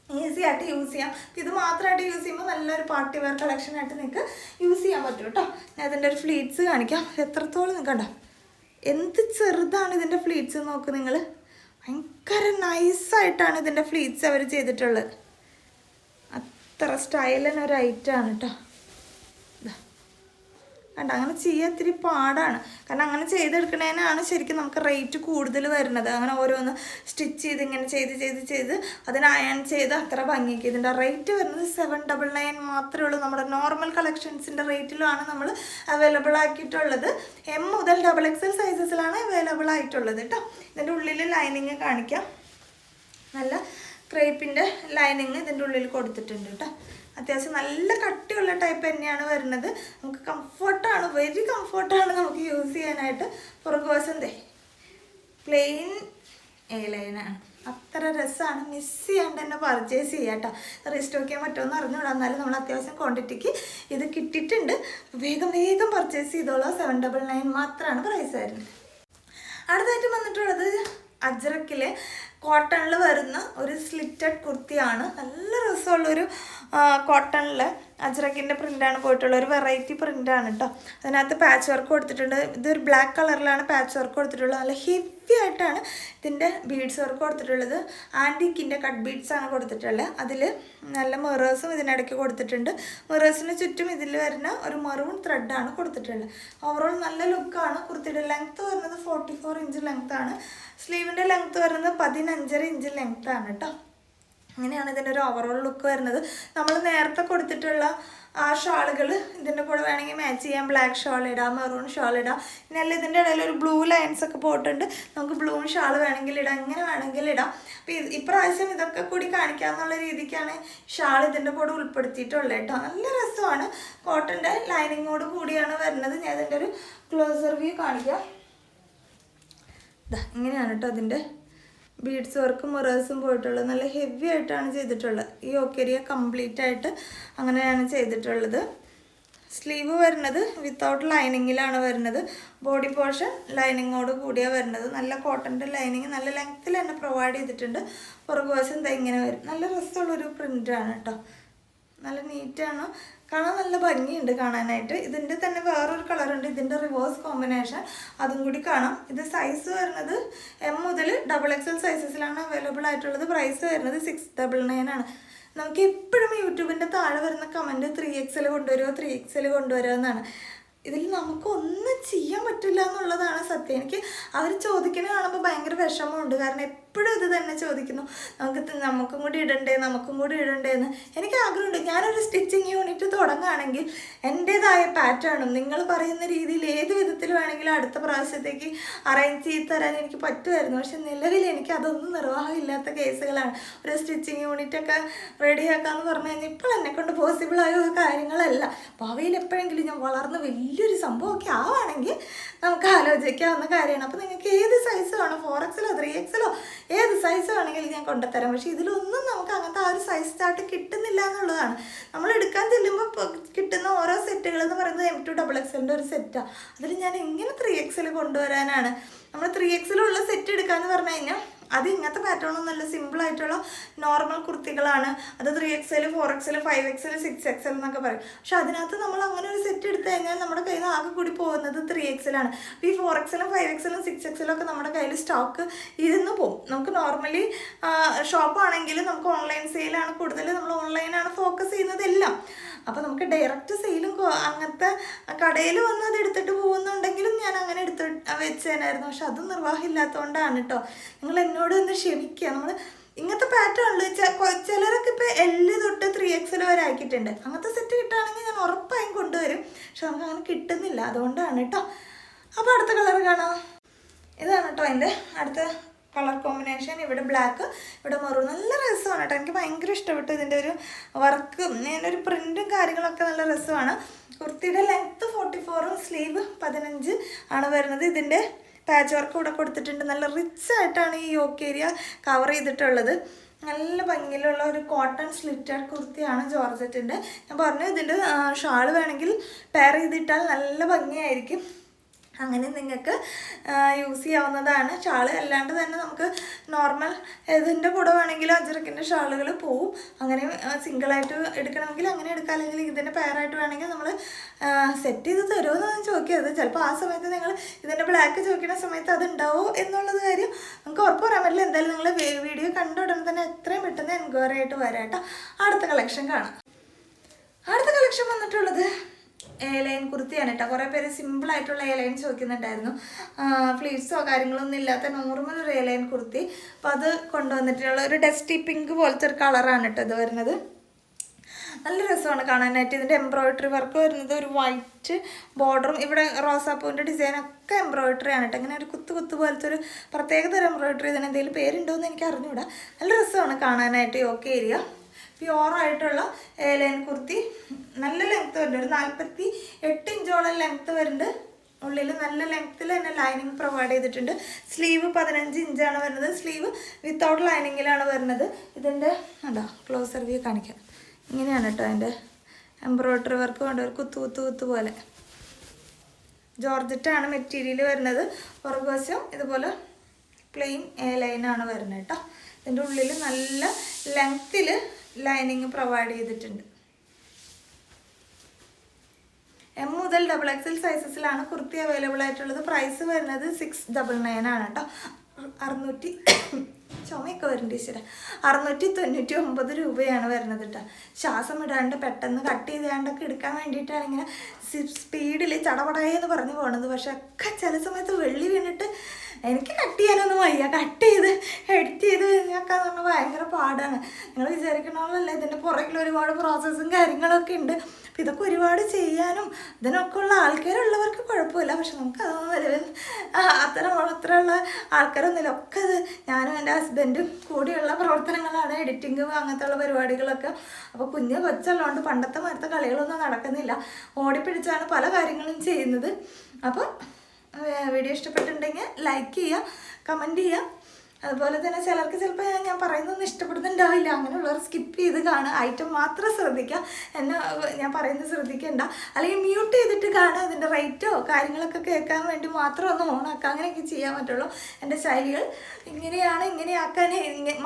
ഈസി ആയിട്ട് യൂസ് ചെയ്യാം. ഇത് മാത്രമായിട്ട് യൂസ് ചെയ്യുമ്പോൾ നല്ലൊരു പാർട്ടി വെയർ കളക്ഷനായിട്ട് നിങ്ങൾക്ക് യൂസ് ചെയ്യാൻ പറ്റും കേട്ടോ. ഞാൻ അതിൻ്റെ ഒരു ഫ്ലീറ്റ്സ് കാണിക്കാം. എത്രത്തോളം നിൽക്കണ്ട എന്ത് ചെറുതാണ് ഇതിൻ്റെ ഫ്ലീറ്റ്സ് നോക്ക് നിങ്ങൾ. ഭയങ്കര നൈസായിട്ടാണ് ഇതിൻ്റെ ഫ്ലീറ്റ്സ് അവർ ചെയ്തിട്ടുള്ളത്. അത്ര സ്റ്റൈലിനൊരു ഐറ്റമാണ് കേട്ടോ. കണ്ട അങ്ങനെ ചെയ്യാൻ ഇത്തിരി പാടാണ്. കാരണം അങ്ങനെ ചെയ്തെടുക്കണേനാണ് ശരിക്കും നമുക്ക് റേറ്റ് കൂടുതൽ വരുന്നത്. അങ്ങനെ ഓരോന്ന് സ്റ്റിച്ച് ചെയ്ത് ഇങ്ങനെ ചെയ്ത് അതിന് അയൺ ചെയ്ത് അത്ര ഭംഗിക്ക് ഇതിൻ്റെ റേറ്റ് വരുന്നത് 799 മാത്രമേ ഉള്ളൂ. നമ്മുടെ നോർമൽ കളക്ഷൻസിൻ്റെ റേറ്റിലുമാണ് നമ്മൾ അവൈലബിൾ ആക്കിയിട്ടുള്ളത്. M മുതൽ XXL സൈസസിലാണ് അവൈലബിൾ ആയിട്ടുള്ളത് കേട്ടോ. ഇതിൻ്റെ ഉള്ളിൽ ലൈനിങ് കാണിക്കാം. നല്ല ക്രേപ്പിൻ്റെ ലൈനിങ് ഇതിൻ്റെ ഉള്ളിൽ കൊടുത്തിട്ടുണ്ട് കേട്ടോ. അത്യാവശ്യം നല്ല കട്ടിയുള്ള ടൈപ്പ് തന്നെയാണ് വരുന്നത്. നമുക്ക് കംഫർട്ടാണ്, വെരി കംഫർട്ടാണ് നമുക്ക് യൂസ് ചെയ്യാനായിട്ട്. പുറകുവശം പ്ലെയിൻ എ ലൈനാണ്. അത്ര രസമാണ്. മിസ് ചെയ്യാണ്ട് തന്നെ പർച്ചേസ് ചെയ്യാം കേട്ടോ. റീസ്റ്റോക്ക് ചെയ്യാൻ പറ്റുമെന്ന് അറിഞ്ഞൂടാ. എന്നാലും നമ്മൾ അത്യാവശ്യം ക്വാണ്ടിറ്റിക്ക് ഇത് കിട്ടിയിട്ടുണ്ട്. വേഗം പർച്ചേസ് ചെയ്തോളാം. 799 മാത്രമാണ് പ്രൈസ് വരുന്നത്. അടുത്തായിട്ട് വന്നിട്ടുള്ളത് അജ്രക്കിലെ കോട്ടണിൽ വരുന്ന ഒരു സ്ലിറ്റഡ് കുർത്തിയാണ്. നല്ല രസമുള്ളൊരു കോട്ടണിൽ അജ്രക്കിൻ്റെ പ്രിൻ്റാണ് പോയിട്ടുള്ള ഒരു വെറൈറ്റി പ്രിൻ്റാണ് കേട്ടോ. അതിനകത്ത് പാച്ച് വർക്ക് കൊടുത്തിട്ടുണ്ട്. ഇതൊരു ബ്ലാക്ക് കളറിലാണ് പാച്ച് വർക്ക് കൊടുത്തിട്ടുള്ളത്. നല്ല ഹെവി ആയിട്ടാണ് ഇതിൻ്റെ ബീഡ്സ് വർക്ക് കൊടുത്തിട്ടുള്ളത്. ആൻറ്റിക്കിൻ്റെ കട്ട് ബീഡ്സാണ് കൊടുത്തിട്ടുള്ളത്. അതിൽ നല്ല മിറേഴ്സും ഇതിനിടയ്ക്ക് കൊടുത്തിട്ടുണ്ട്. മിറേഴ്സിന് ചുറ്റും ഇതിൽ വരുന്ന ഒരു മറൂൺ ത്രെഡാണ് കൊടുത്തിട്ടുള്ളത്. ഓവറോൾ നല്ല ലുക്കാണ്. കുർത്തിയുടെ ലെങ്ത്ത് വരുന്നത് 44 ഇഞ്ച് ലെങ്ത്താണ്. സ്ലീവിൻ്റെ ലെങ്ത്ത് വരുന്നത് 15.5 ഇഞ്ച് ലെങ്ത്താണ് കേട്ടോ. അങ്ങനെയാണ് ഇതിൻ്റെ ഒരു ഓവറോൾ ലുക്ക് വരുന്നത്. നമ്മൾ നേരത്തെ കൊടുത്തിട്ടുള്ള ആ ഷാളുകൾ ഇതിൻ്റെ കൂടെ വേണമെങ്കിൽ മാച്ച് ചെയ്യാം. ബ്ലാക്ക് ഷാൾ ഇടാം, മെറൂൺ ഷാൾ ഇടാം. പിന്നെ ഇതിൻ്റെ ഇടയിൽ ഒരു ബ്ലൂ ലൈൻസ് ഒക്കെ പോയിട്ടുണ്ട്. നമുക്ക് ബ്ലൂ ഷാൾ വേണമെങ്കിൽ ഇടാം, എങ്ങനെ വേണമെങ്കിൽ ഇടാം. അപ്പോൾ ഇപ്രാവശ്യം ഇതൊക്കെ കൂടി കാണിക്കാമെന്നുള്ള രീതിക്കാണ് ഷാൾ ഇതിൻ്റെ കൂടെ ഉൾപ്പെടുത്തിയിട്ടുള്ളത് കേട്ടോ. നല്ല രസമാണ്. കോട്ടൻ്റെ ലൈനിങ്ങോട് കൂടിയാണ് വരുന്നത്. ഞാൻ ഇതിൻ്റെ ഒരു ക്ലോസർ വ്യൂ കാണിക്കാം. ഇങ്ങനെയാണ് കേട്ടോ അതിൻ്റെ ബീഡ്സ് വർക്കും മിറേഴ്സും പോയിട്ടുള്ളത്. നല്ല ഹെവി ആയിട്ടാണ് ചെയ്തിട്ടുള്ളത്. ഈ ഓക്കേരിയ കംപ്ലീറ്റ് ആയിട്ട് അങ്ങനെയാണ് ചെയ്തിട്ടുള്ളത്. സ്ലീവ് വരുന്നത് വിത്തൗട്ട് ലൈനിങ്ങിലാണ് വരുന്നത്. ബോഡി പോർഷൻ ലൈനിങ്ങോട് കൂടിയാണ് വരുന്നത്. നല്ല കോട്ടൻ്റെ ലൈനിങ് നല്ല ലെങ്ത്തിൽ തന്നെ പ്രൊവൈഡ് ചെയ്തിട്ടുണ്ട്. പുറകുവശം ഇങ്ങനെ വരും. നല്ല രസമുള്ളൊരു പ്രിൻ്റാണ് കേട്ടോ. നല്ല നീറ്റാണ്, കാണാൻ നല്ല ഭംഗിയുണ്ട് കാണാനായിട്ട്. ഇതിൻ്റെ തന്നെ വേറൊരു കളറുണ്ട്, ഇതിൻ്റെ റിവേഴ്സ് കോമ്പിനേഷൻ, അതും കൂടി കാണാം. ഇത് സൈസ് വരുന്നത് M മുതൽ XXL സൈസസിലാണ് അവൈലബിൾ ആയിട്ടുള്ളത്. പ്രൈസ് വരുന്നത് 699 ആണ്. നമുക്ക് എപ്പോഴും യൂട്യൂബിൻ്റെ താഴെ വരുന്ന കമൻറ്റ് 3XL കൊണ്ടുവരുമോ 3XL കൊണ്ടുവരുമോ എന്നാണ്. ഇതിൽ നമുക്കൊന്നും ചെയ്യാൻ പറ്റില്ല എന്നുള്ളതാണ് സത്യം. എനിക്ക് അവർ ചോദിക്കുന്നത് കാണുമ്പോൾ ഭയങ്കര വിഷമമുണ്ട്. കാരണം എപ്പോഴും ഇത് തന്നെ ചോദിക്കുന്നു, നമുക്കും കൂടി ഇടണ്ടേ എന്ന്. എനിക്ക് ആഗ്രഹമുണ്ട്, ഞാനൊരു സ്റ്റിച്ചിങ് യൂണിറ്റ് തുടങ്ങുകയാണെങ്കിൽ എൻ്റേതായ പാറ്റേണും നിങ്ങൾ പറയുന്ന രീതിയിൽ ഏത് വിധത്തിൽ വേണമെങ്കിലും അടുത്ത പ്രാവശ്യത്തേക്ക് അറേഞ്ച് ചെയ്ത് തരാൻ എനിക്ക് പറ്റുമായിരുന്നു. പക്ഷെ നിലവിൽ എനിക്ക് അതൊന്നും നിർവാഹമില്ലാത്ത കേസുകളാണ്. ഒരു സ്റ്റിച്ചിങ് യൂണിറ്റൊക്കെ റെഡിയാക്കാമെന്ന് പറഞ്ഞു കഴിഞ്ഞാൽ ഇപ്പോൾ എന്നെക്കൊണ്ട് പോസിബിളായ കാര്യങ്ങളല്ല. ഭാവിയിൽ എപ്പോഴെങ്കിലും ഞാൻ വളർന്ന് വലിയൊരു സംഭവമൊക്കെ ആവുകയാണെങ്കിൽ നമുക്ക് ആലോചിക്കാവുന്ന കാര്യമാണ്. അപ്പോൾ നിങ്ങൾക്ക് ഏത് സൈസ് വേണം, 4XL 3XL ഏത് സൈസ് വേണമെങ്കിലും ഞാൻ കൊണ്ടുതരാം. പക്ഷേ ഇതിലൊന്നും നമുക്ക് അങ്ങനത്തെ ആ ഒരു സൈസ് ചാർട്ട് കിട്ടുന്നില്ല എന്നുള്ളതാണ്. നമ്മൾ എടുക്കാൻ ചെല്ലുമ്പോൾ കിട്ടുന്ന ഓരോ സെറ്റുകൾ എന്ന് പറയുന്നത് M2XXL ഒരു സെറ്റാണ്. അതിൽ ഞാൻ എങ്ങനെ 3XL കൊണ്ടുവരാനാണ്? നമ്മൾ 3XL ഉള്ള സെറ്റ് എടുക്കാമെന്ന് പറഞ്ഞു കഴിഞ്ഞാൽ അത് ഇങ്ങനത്തെ പാറ്റേണൊന്നും നല്ല സിമ്പിളായിട്ടുള്ള നോർമൽ കുർത്തികളാണ്. അത് 3XL 4XL 5XL 6XL എന്നൊക്കെ പറയും. പക്ഷെ അതിനകത്ത് നമ്മൾ അങ്ങനെ ഒരു സെറ്റ് എടുത്തു കഴിഞ്ഞാൽ നമ്മുടെ കയ്യിൽ നിന്ന് ആകെ കൂടി പോകുന്നത് 3XL ആണ്. അപ്പോൾ ഈ 4XL 5XL 6XL ഒക്കെ നമ്മുടെ കയ്യിൽ സ്റ്റോക്ക് ഇരുന്ന് പോകും. നമുക്ക് നോർമലി ഷോപ്പാണെങ്കിൽ നമുക്ക് ഓൺലൈൻ സെയിലാണ് കൂടുതൽ, നമ്മൾ ഓൺലൈനാണ് ഫോക്കസ് ചെയ്യുന്നതെല്ലാം. അപ്പോൾ നമുക്ക് ഡയറക്റ്റ് സെയിലും അങ്ങനത്തെ കടയിൽ വന്ന് അത് എടുത്തിട്ട് പോകുന്നുണ്ടെങ്കിലും ഞാൻ അങ്ങനെ എടുത്ത് വെച്ചേനായിരുന്നു. പക്ഷെ അതും നിർവാഹമില്ലാത്തതുകൊണ്ടാണ് കേട്ടോ. നിങ്ങൾ എന്നോട് ഒന്ന് ക്ഷമിക്കുക. നമ്മൾ ഇങ്ങനത്തെ പാറ്റേണിൽ ചിലരൊക്കെ ഇപ്പോൾ L തൊട്ട് 3XL വരെ ആക്കിയിട്ടുണ്ട്. അങ്ങനത്തെ സെറ്റ് കിട്ടുകയാണെങ്കിൽ ഞാൻ ഉറപ്പായും കൊണ്ടുവരും. പക്ഷെ നമുക്ക് അങ്ങനെ കിട്ടുന്നില്ല, അതുകൊണ്ടാണ് കേട്ടോ. അപ്പോൾ അടുത്ത കളർ കാണാം. ഇതാണ് കേട്ടോ എൻ്റെ അടുത്ത കളർ കോമ്പിനേഷൻ. ഇവിടെ ബ്ലാക്ക്, ഇവിടെ മെറൂൺ. നല്ല രസമാണ് കേട്ടോ. എനിക്ക് ഭയങ്കര ഇഷ്ടപ്പെട്ടു ഇതിൻ്റെ ഒരു വർക്ക്, ഇതിൻ്റെ ഒരു പ്രിൻറ്റും കാര്യങ്ങളൊക്കെ നല്ല രസമാണ്. കുർത്തിയുടെ ലെങ്ത്ത് 44ഉം സ്ലീവ് 15 ആണ് വരുന്നത്. ഇതിൻ്റെ പാച്ച് വർക്ക് ഇവിടെ കൊടുത്തിട്ടുണ്ട്. നല്ല റിച്ച് ആയിട്ടാണ് ഈ യോക്ക് ഏരിയ കവർ ചെയ്തിട്ടുള്ളത്. നല്ല ഭംഗിയിലുള്ള ഒരു കോട്ടൺ സ്ലിറ്റഡ് കുർത്തിയാണ് ജോർജറ്റിൻ്റെ. ഞാൻ പറഞ്ഞു ഇതിൻ്റെ ഷാൾ വേണമെങ്കിൽ പെയർ ചെയ്തിട്ടാൽ നല്ല ഭംഗിയായിരിക്കും. അങ്ങനെ നിങ്ങൾക്ക് യൂസ് ചെയ്യാവുന്നതാണ്. ഷാൾ അല്ലാണ്ട് തന്നെ നമുക്ക് നോർമൽ ഇതിൻ്റെ കൂടെ വേണമെങ്കിൽ അജറക്കിൻ്റെ ഷാളുകൾ പോവും. അങ്ങനെ സിംഗിളായിട്ട് എടുക്കണമെങ്കിൽ അങ്ങനെ എടുക്കാം, അല്ലെങ്കിൽ ഇതിൻ്റെ പെയറായിട്ട് വേണമെങ്കിൽ നമ്മൾ സെറ്റ് ചെയ്ത് തരുമോ എന്ന് ചോദിക്കരുത്. ചിലപ്പോൾ ആ സമയത്ത് നിങ്ങൾ ഇതിൻ്റെ ബ്ലാക്ക് ചോദിക്കുന്ന സമയത്ത് അതുണ്ടാവോ എന്നുള്ളത് കാര്യം നമുക്ക് ഉറപ്പ് പറയാൻ പറ്റില്ല. എന്തായാലും നിങ്ങൾ വീഡിയോ കണ്ട ഉടനെ തന്നെ എത്രയും പെട്ടെന്ന് എൻക്വയറി ആയിട്ട് വരാം കേട്ടോ. അടുത്ത കളക്ഷൻ കാണാം. അടുത്ത കളക്ഷൻ വന്നിട്ടുള്ളത് എയർലൈൻ കുർത്തിയാണ് കേട്ടോ. കുറേ പേര് സിമ്പിളായിട്ടുള്ള എയർലൈൻ ചോദിക്കുന്നുണ്ടായിരുന്നു. ഫ്ലീറ്റ്സോ കാര്യങ്ങളൊന്നും ഇല്ലാത്ത നോർമൽ ഒരു എയർലൈൻ കുർത്തി. അപ്പോൾ അത് കൊണ്ടുവന്നിട്ടുള്ള ഒരു ഡസ്റ്റി പിങ്ക് പോലത്തെ ഒരു കളറാണ് കേട്ടോ ഇത് വരുന്നത്. നല്ല രസമാണ് കാണാനായിട്ട്. ഇതിൻ്റെ എംബ്രോയിഡറി വർക്ക് വരുന്നത് ഒരു വൈറ്റ് ബോർഡറും ഇവിടെ റോസാപ്പൂവിൻ്റെ ഡിസൈനൊക്കെ എംബ്രോയിഡറി ആണ് കേട്ടോ. ഇങ്ങനെ ഒരു കുത്ത് പോലത്തെ ഒരു പ്രത്യേകതരം എംബ്രോയിഡറി. ഇതിന് എന്തെങ്കിലും പേരുണ്ടോ എന്ന് എനിക്ക് അറിഞ്ഞൂടാ. നല്ല രസമാണ് കാണാനായിട്ട്. യോക്ക് ഏരിയ പ്യുവറായിട്ടുള്ള എയർലൈൻ കുർത്തി. നല്ല ലെങ്ത്ത് വരുന്നുണ്ട്, ഒരു 48 ഇഞ്ചോളം ലെങ്ത്ത് വരുന്നുണ്ട്. ഉള്ളിൽ നല്ല ലെങ്ത്തിൽ തന്നെ ലൈനിങ് പ്രൊവൈഡ് ചെയ്തിട്ടുണ്ട്. സ്ലീവ് 15 ഇഞ്ചാണ് വരുന്നത്. സ്ലീവ് വിത്തൗട്ട് ലൈനിങ്ങിലാണ് വരുന്നത്. ഇതിൻ്റെ അതാ ക്ലോസർ വ്യൂ കാണിക്കാം. ഇങ്ങനെയാണ് കേട്ടോ അതിൻ്റെ എംബ്രോയിഡറി വർക്ക് കൊണ്ട് ഒരു കുത്ത് പോലെ. ജോർജറ്റാണ് മെറ്റീരിയൽ വരുന്നത്. പുറകുവശം ഇതുപോലെ പ്ലെയിൻ എയർലൈനാണ് വരുന്നത് കേട്ടോ. ഇതിൻ്റെ ഉള്ളിൽ നല്ല ലെങ്ത്തിൽ ലൈനിങ് പ്രൊവൈഡ് ചെയ്തിട്ടുണ്ട്. M മുതൽ XXL സൈസസിലാണ് കുർത്തി അവൈലബിൾ ആയിട്ടുള്ളത്. പ്രൈസ് വരുന്നത് 699 ആണ് കേട്ടോ. 600 ചുമയൊക്കെ വരുന്നുണ്ട് ഈശ്വര. 699 രൂപയാണ് വരുന്നത് കേട്ടോ. ശ്വാസം ഇടാണ്ട് പെട്ടെന്ന് കട്ട് ചെയ്താണ്ടൊക്കെ എടുക്കാൻ വേണ്ടിയിട്ടാണ് ഇങ്ങനെ സ്പീഡിൽ ചടപടയെന്ന് പറഞ്ഞു പോകണത്. പക്ഷെ ഒക്കെ ചില സമയത്ത് വെള്ളി വീണിട്ട് എനിക്ക് കട്ട് ചെയ്യാനൊന്നും വയ്യ. കട്ട് ചെയ്ത് എഡിറ്റ് ചെയ്ത് കഴിഞ്ഞാൽ പറഞ്ഞാൽ ഭയങ്കര പാടാണ്. നിങ്ങൾ വിചാരിക്കണമല്ല, ഇതിൻ്റെ പുറകിൽ ഒരുപാട് പ്രോസസ്സും കാര്യങ്ങളൊക്കെ ഉണ്ട്. അപ്പം ഇതൊക്കെ ഒരുപാട് ചെയ്യാനും ഇതിനൊക്കെ ഉള്ള ആൾക്കാരുള്ളവർക്ക് കുഴപ്പമില്ല. പക്ഷെ നമുക്ക് അതൊന്നും നിലവിൽ അത്രയുള്ള ആൾക്കാരൊന്നുമില്ല. ഒക്കെ അത് ഞാനും എൻ്റെ ഹസ്ബൻഡും കൂടിയുള്ള പ്രവർത്തനങ്ങളാണ്, എഡിറ്റിങ്ങും അങ്ങനത്തെ ഉള്ള പരിപാടികളൊക്കെ. അപ്പോൾ കുഞ്ഞ് കൊച്ചുള്ളതുകൊണ്ട് പണ്ടത്തെ മരത്തെ കളികളൊന്നും നടക്കുന്നില്ല. ഓടിപ്പിടിച്ചാണ് പല കാര്യങ്ങളും ചെയ്യുന്നത്. അപ്പോൾ വീഡിയോ ഇഷ്ടപ്പെട്ടിട്ടുണ്ടെങ്കിൽ ലൈക്ക് ചെയ്യുക, കമൻറ്റ് ചെയ്യുക. അതുപോലെ തന്നെ ചിലർക്ക് ചിലപ്പോൾ ഞാൻ പറയുന്നതൊന്നും ഇഷ്ടപ്പെടുന്നുണ്ടാവില്ല. അങ്ങനെയുള്ളവർ സ്കിപ്പ് ചെയ്ത് കാണുക. ഐറ്റം മാത്രം ശ്രദ്ധിക്കുക, ഞാൻ പറയുന്നത് ശ്രദ്ധിക്കേണ്ട. അല്ലെങ്കിൽ മ്യൂട്ട് ചെയ്തിട്ട് കാണുക. അതിൻ്റെ റേറ്റോ കാര്യങ്ങളൊക്കെ കേൾക്കാൻ വേണ്ടി മാത്രം ഒന്ന് ഓണാക്കുക. അങ്ങനെയൊക്കെ ചെയ്യാൻ പറ്റുള്ളൂ. എൻ്റെ ശൈലികൾ ഇങ്ങനെയാക്കാൻ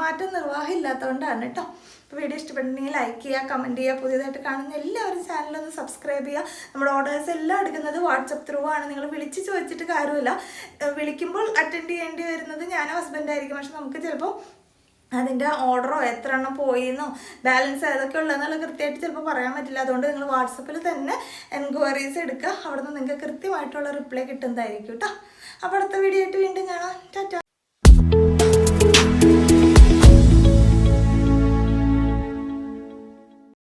മാറ്റം നിർവാഹമില്ലാത്തതുകൊണ്ടാണ് കേട്ടോ. അപ്പോൾ വീഡിയോ ഇഷ്ടപ്പെട്ടിട്ടുണ്ടെങ്കിൽ ലൈക്ക് ചെയ്യുക, കമൻറ്റ് ചെയ്യുക. പുതിയതായിട്ട് കാണുന്ന എല്ലാവരും ചാനലൊന്ന് സബ്സ്ക്രൈബ് ചെയ്യുക. നമ്മുടെ ഓർഡേഴ്സ് എല്ലാം എടുക്കുന്നത് വാട്സപ്പ് ത്രൂ ആണ്. നിങ്ങൾ വിളിച്ച് ചോദിച്ചിട്ട് കാര്യമില്ല. വിളിക്കുമ്പോൾ അറ്റൻഡ് ചെയ്യേണ്ടി വരുന്നത് ഞാനോ ഹസ്ബൻഡായിരിക്കും. പക്ഷെ നമുക്ക് ചിലപ്പോൾ അതിൻ്റെ ഓർഡറോ എത്ര എണ്ണം പോയിന്നോ ബാലൻസ് ഏതൊക്കെ ഉള്ളതെന്നുള്ള കൃത്യമായിട്ട് ചിലപ്പോൾ പറയാൻ പറ്റില്ല. അതുകൊണ്ട് നിങ്ങൾ വാട്സപ്പിൽ തന്നെ എൻക്വയറീസ് എടുക്കുക. അവിടെ നിന്ന് നിങ്ങൾക്ക് കൃത്യമായിട്ടുള്ള റിപ്ലൈ കിട്ടുന്നതായിരിക്കും കേട്ടോ. അപ്പോൾ അടുത്ത വീഡിയോ ആയിട്ട് വീണ്ടും കാണാം. ടാറ്റാ.